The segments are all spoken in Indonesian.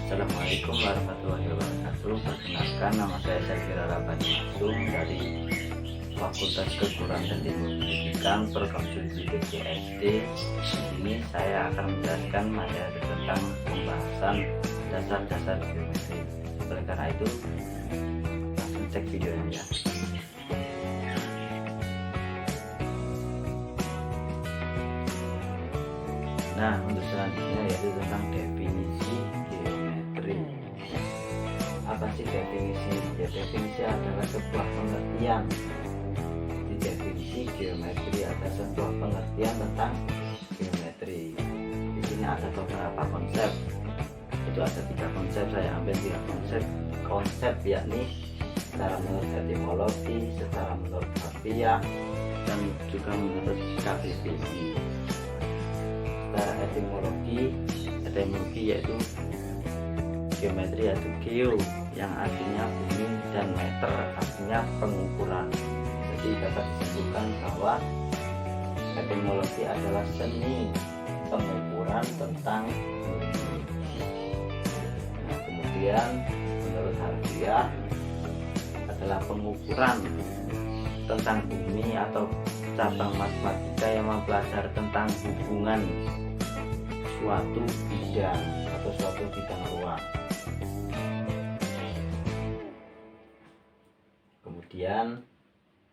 Assalamualaikum warahmatullahi wabarakatuh. Perkenalkan, nama saya Syakira Rabani Masum dari Fakultas Keguruan dan Ilmu Pendidikan Program Studi PGSD. Di sini saya akan menjelaskan materi tentang pembahasan dasar-dasar geometri. Oleh karena itu, langsung cek videonya ya. Nah, untuk selanjutnya yaitu tentang definisi geometri. Apa sih definisi? Ya, definisi adalah sebuah pengertian. Di definisi geometri ada sebuah pengertian tentang geometri. Di sini ada beberapa konsep. Itu ada 3 konsep, saya ambil 3 konsep yakni secara menurut etimologi, secara menurut harfiah, dan juga menurut KBBI. Secara etimologi yaitu geometri yaitu geo yang artinya bumi dan meter artinya pengukuran. Jadi dapat disebutkan bahwa etimologi adalah seni pengukuran tentang bumi. Nah, kemudian menurut harfiah adalah pengukuran tentang bumi atau cabang matematika yang mempelajari tentang hubungan suatu bidang atau suatu bidang ruang. Kemudian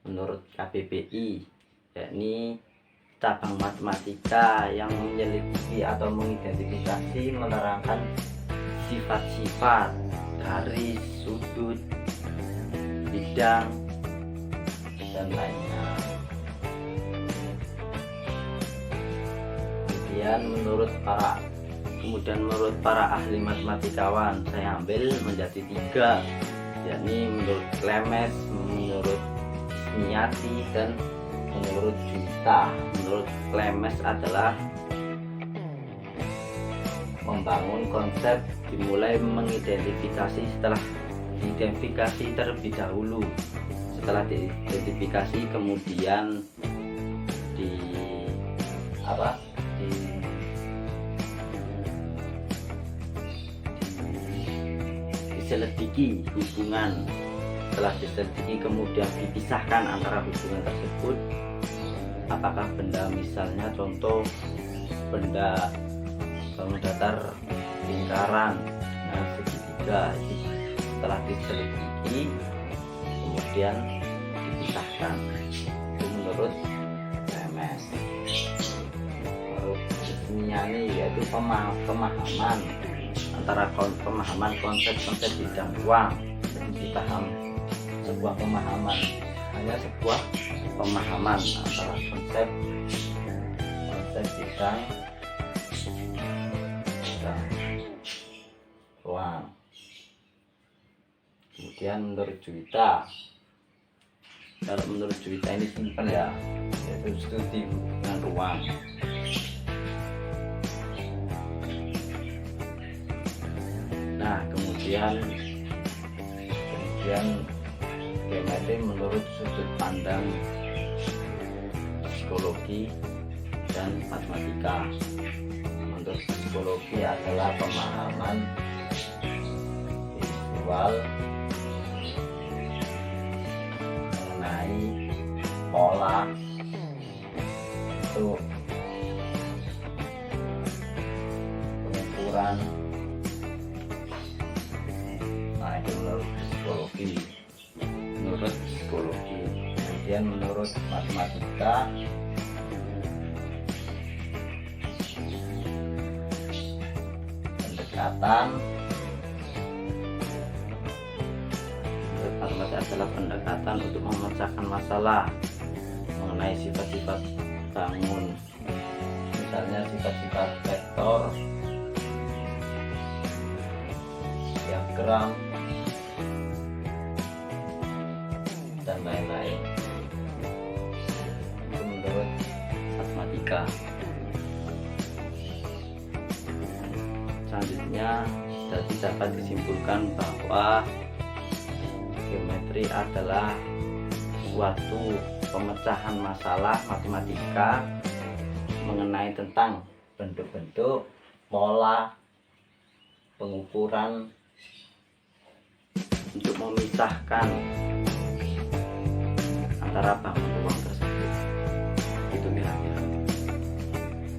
menurut KBBI yakni cabang matematika yang menyelidiki atau mengidentifikasi menerangkan sifat-sifat garis, sudut, bidang, dan lainnya. Kemudian menurut para ahli matematikawan saya ambil menjadi 3, yakni menurut Klemes, menurut Ismiati, dan menurut Juta. Menurut Klemes adalah membangun konsep dimulai mengidentifikasi, setelah diidentifikasi terlebih dahulu, setelah diidentifikasi kemudian diselidiki hubungan. Setelah diselidiki kemudian dipisahkan antara hubungan tersebut, apakah benda, misalnya contoh benda bangun datar lingkaran dengan segitiga. Setelah diselidiki kemudian dipisahkan. Itu menurut MS. Menurut Ismiani yaitu pemahaman antara pemahaman konsep-konsep bidang ruang. Jadi dipaham sebuah pemahaman, hanya sebuah pemahaman antara konsep bidang ruang. Kemudian menurut Juwita, kalau menurut Juwita ini simpel ya, yaitu studi hubungan ruang. Nah, kemudian geometri menurut sudut pandang psikologi dan matematika. Menurut psikologi adalah pemahaman visual mengenai pola bentuk, pengukuran. Nah, itu menurut psikologi. Kemudian menurut matematika pendekatan. Menurut matematika adalah pendekatan untuk memecahkan masalah mengenai sifat-sifat bangun, misalnya sifat-sifat vektor, diagram, dan lain-lain. Itu menurut matematika. Selanjutnya dapat disimpulkan bahwa geometri adalah suatu pemecahan masalah matematika mengenai tentang bentuk-bentuk, pola, pengukuran untuk memisahkan antara bangun ruang tersebut. Itu kira-kira.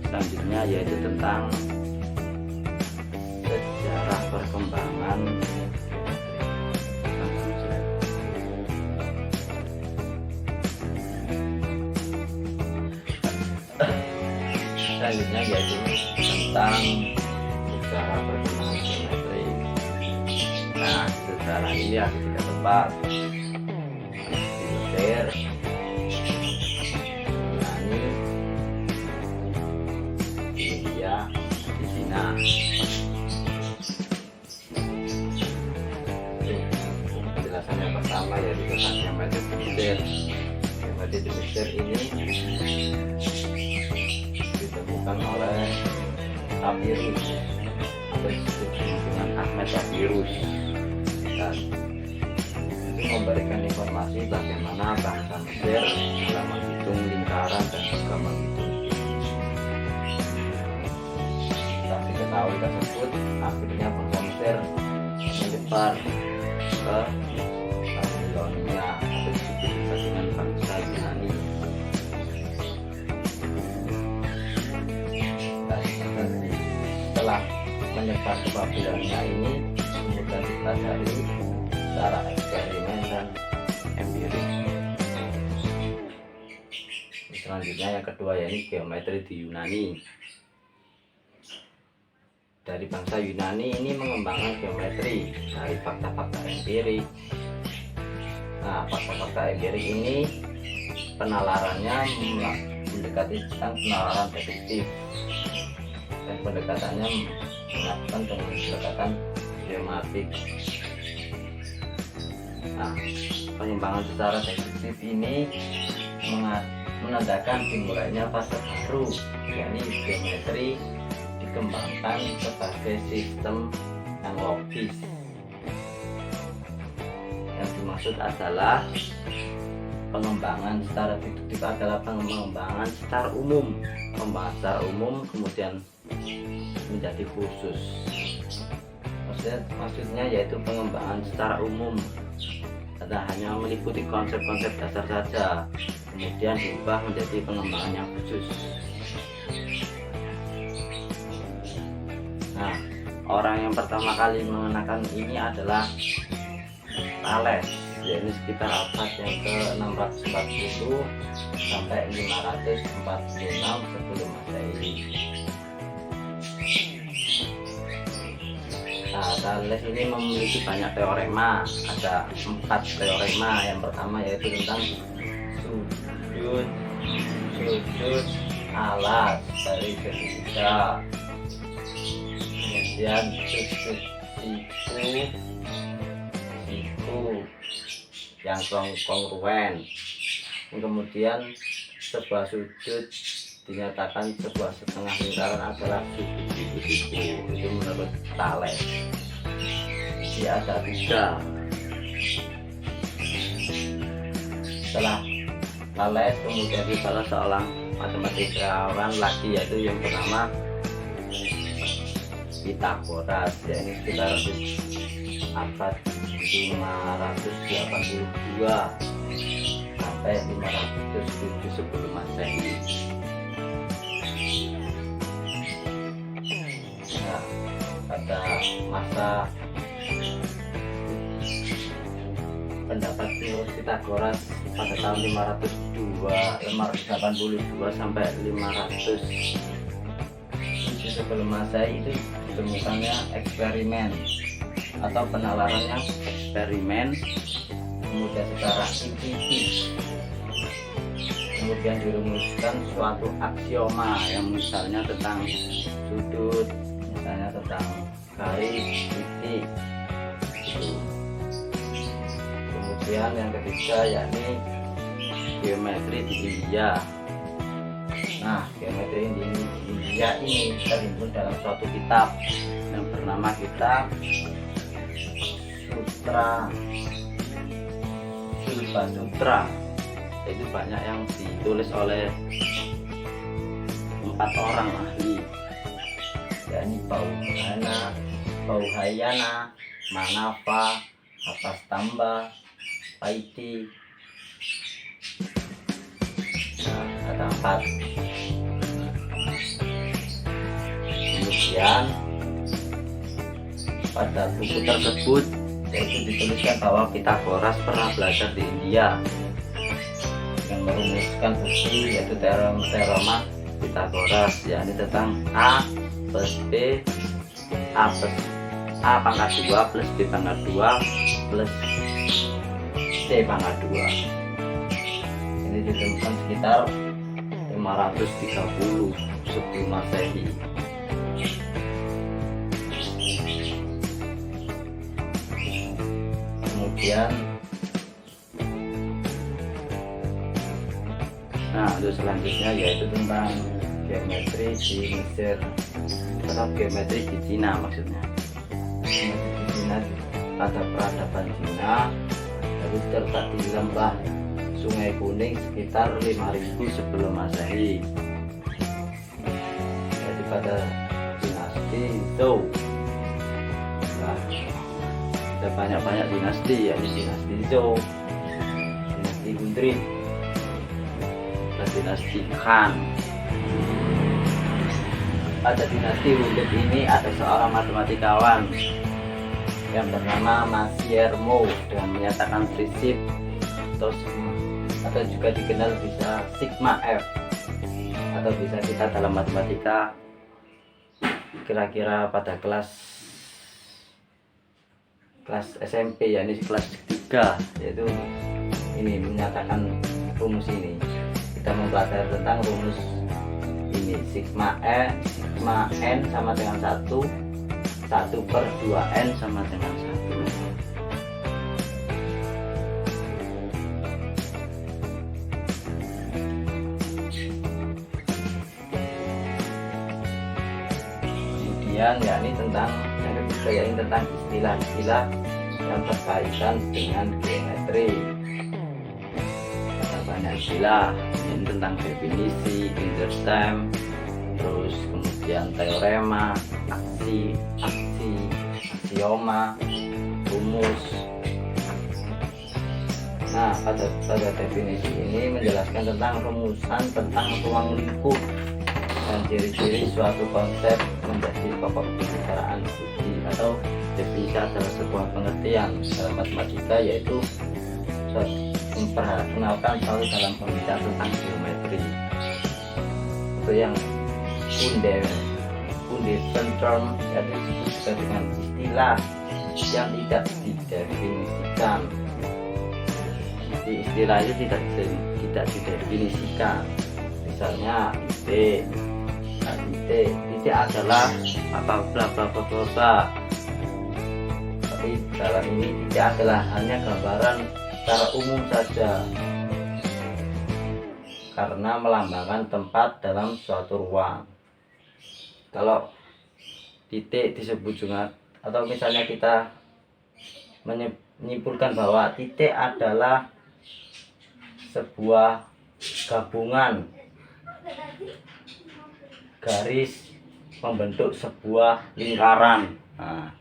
Selanjutnya yaitu tentang sejarah perkembangan selanjutnya yaitu tentang sejarah perkembangan geometri. Nah, sejarah ini ada 3 tempat: di Mesir, Yunani, di India, di Cina. Penjelasan yang pertama yaitu tentang geometri di Mesir. Geometri di Mesir ini ditemukan oleh Papyrus atau disebut dengan Ahmed Papyrus, dan itu memberikan informasi bagaimana bangsa Mesir dalam menghitung lingkaran dan juga menghitung. Tak diketahui tersebut, akhirnya bangsa Mesir menyebar ke Babilonia atau disebut dengan bangsa Yunani. Setelah menyebar ke Babilonia ini kemudian dipelajari secara eksperimen dan empirik. Selanjutnya yang kedua yaitu geometri di Yunani. Dari bangsa Yunani ini mengembangkan geometri dari fakta-fakta empirik. Nah, fakta-fakta empirik ini penalarannya mendekati tentang penalaran deduktif, dan pendekatannya melakukan dengan pendekatan geometrik. Nah, pengembangan secara deduktif ini menandakan dimulainya fase baru, yakni geometri dikembangkan sebagai sistem yang logis. Yang dimaksud adalah pengembangan secara deduktif adalah pengembangan secara umum, kemudian menjadi khusus. Maksudnya yaitu pengembangan secara umum, hanya meliputi konsep-konsep dasar saja, kemudian diubah menjadi pengembangan yang khusus. Nah, orang yang pertama kali mengenakan ini adalah Thales, yaitu sekitar abad yang ke-640 sampai 546 sebelum Masehi. Nah, Thales ini memiliki banyak teorema. Ada 4 teorema. Yang pertama yaitu tentang sudut alas dari segitiga. Kemudian sudut siku yang kongruen. Kemudian sebuah sudut dinyatakan sebuah setengah lingkaran adalah sudut siku. Itu menurut Thales. Dia ada 3. Setelah Thales kemudian dibalas seorang matematikawan lagi, yaitu yang bernama Pythagoras, yaitu sekitar abad 582 sampai 507 sebelum Masehi. Nah, pada masa pendapat Pythagoras pada tahun 582 sampai 500 sebelum Masehi itu ditemukannya eksperimen atau penalarannya eksperimen, kemudian secara empirik, kemudian dirumuskan suatu aksioma yang misalnya tentang sudut, misalnya tentang garis, titik gitu. Kemudian yang ketiga yakni geometri di India. Nah, geometri di India ini terhimpun dalam suatu kitab yang bernama kitab Shilpa Sutra. Itu banyak yang ditulis oleh 4 orang ahli, yakni Pauhana, Bauhayana, Manafa, Apastamba, Paiti. Nah, ada 4. Kemudian pada buku tersebut yaitu dituliskan bahwa Pitagoras pernah belajar di India dengan merumuskan buku yaitu teorema Pitagoras, yakni tentang A plus B, A pangkat 2 plus B pangkat 2 plus C pangkat 2. Ini ditemukan sekitar 530 sebelum Masehi. Kemudian untuk selanjutnya yaitu tentang geometri di Mesir atau geometri di Cina, maksudnya geometri di Cina pada peradaban Cina itu terletak di lembah Sungai Kuning sekitar 5000 sebelum Masehi, jadi pada dinasti Zhou. Nah, ada banyak dinasti, yakni dinasti Zhou, dinasti Hunrin, dan dinasti Han. Pada dinasti Hunrin ini ada seorang matematikawan yang bernama Masiermo dengan menyatakan prinsip atau juga dikenal bisa sigma F, atau bisa kita dalam matematika kira-kira pada kelas SMP, yakni kelas 3, yaitu ini menyatakan rumus ini. Kita mempelajari tentang rumus ini, sigma n sama dengan 1 per 2n sama dengan 1. Kemudian yakni tentang yang ketiga, yakni tentang istilah-istilah yang berkaitan dengan geometri. Ada banyak istilah, ini tentang definisi, interstem, terus kemudian teorema, aksioma, rumus. Nah, pada definisi ini menjelaskan tentang rumusan tentang ruang lingkup dan ciri-ciri suatu konsep menjadi pokok pembicaraan studi, atau definisi adalah sebuah pengertian dalam matematika, yaitu memperkenalkan selalu dalam pembicaraan tentang geometri. Itu yang foundation term, yaitu disebut dengan istilah yang tidak didefinisikan. Jadi istilah itu tidak didefinisikan. Misalnya titik adalah apa bla bla bla bla bla. Tapi dalam ini titik adalah hanya gambaran secara umum saja, karena melambangkan tempat dalam suatu ruang. Kalau titik disebut juga, atau misalnya kita menyimpulkan bahwa titik adalah sebuah gabungan garis membentuk sebuah lingkaran. Nah,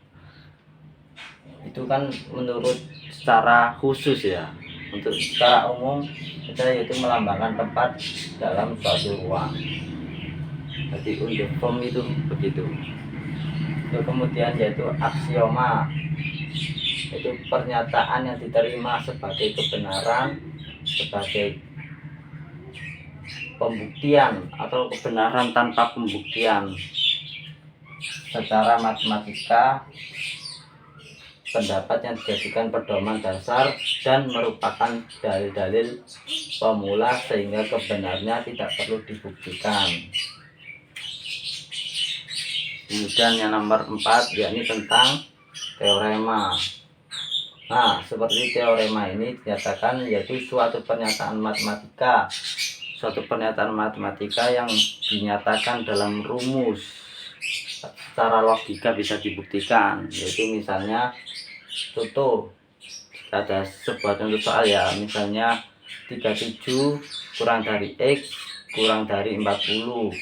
itu kan menurut secara khusus ya. Untuk secara umum kita yaitu melambangkan tempat dalam suatu ruang. Jadi untuk form itu begitu. Terus kemudian yaitu aksioma, itu pernyataan yang diterima sebagai kebenaran, sebagai pembuktian atau kebenaran tanpa pembuktian. Secara matematika, pendapat yang dijadikan pedoman dasar dan merupakan dalil-dalil pemula sehingga kebenarannya tidak perlu dibuktikan. Kemudian yang nomor 4 yakni tentang teorema. Nah, seperti teorema ini dinyatakan yaitu suatu pernyataan matematika yang dinyatakan dalam rumus, secara logika bisa dibuktikan. Yaitu misalnya contoh, ada sebuah contoh soal ya, misalnya 37 kurang dari X kurang dari 40.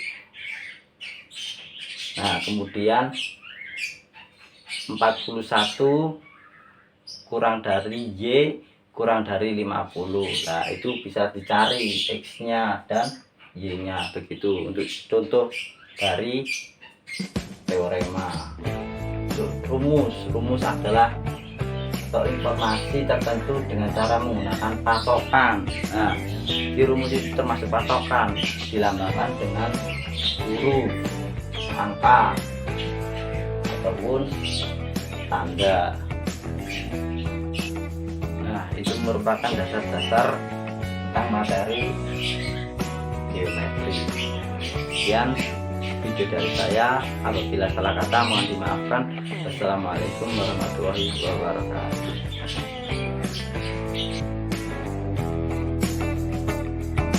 Nah, kemudian 41 kurang dari Y kurang dari 50. Nah, itu bisa dicari X-nya dan Y-nya. Begitu untuk contoh dari teorema. Rumus adalah informasi tertentu dengan cara menggunakan patokan. Nah, di rumus itu termasuk patokan, dilambangkan dengan huruf, angka, ataupun tanda. Nah, itu merupakan dasar-dasar tentang materi geometri. Sekian video dari saya. Apabila salah kata mohon dimaafkan. Wassalamualaikum warahmatullahi wabarakatuh.